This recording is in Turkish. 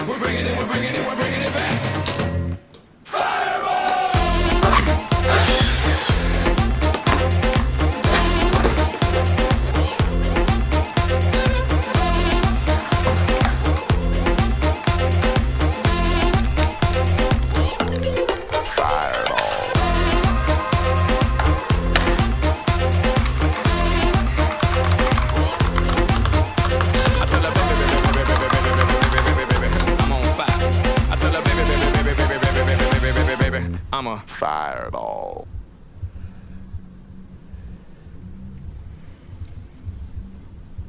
We're bringing it, we're bringing it, we're bringing it back. I tell her, baby, baby, baby, baby, baby, baby, baby, baby, I'm on fire. I tell her, baby, baby, baby, baby, baby, baby, baby, baby, baby, I'm a fireball.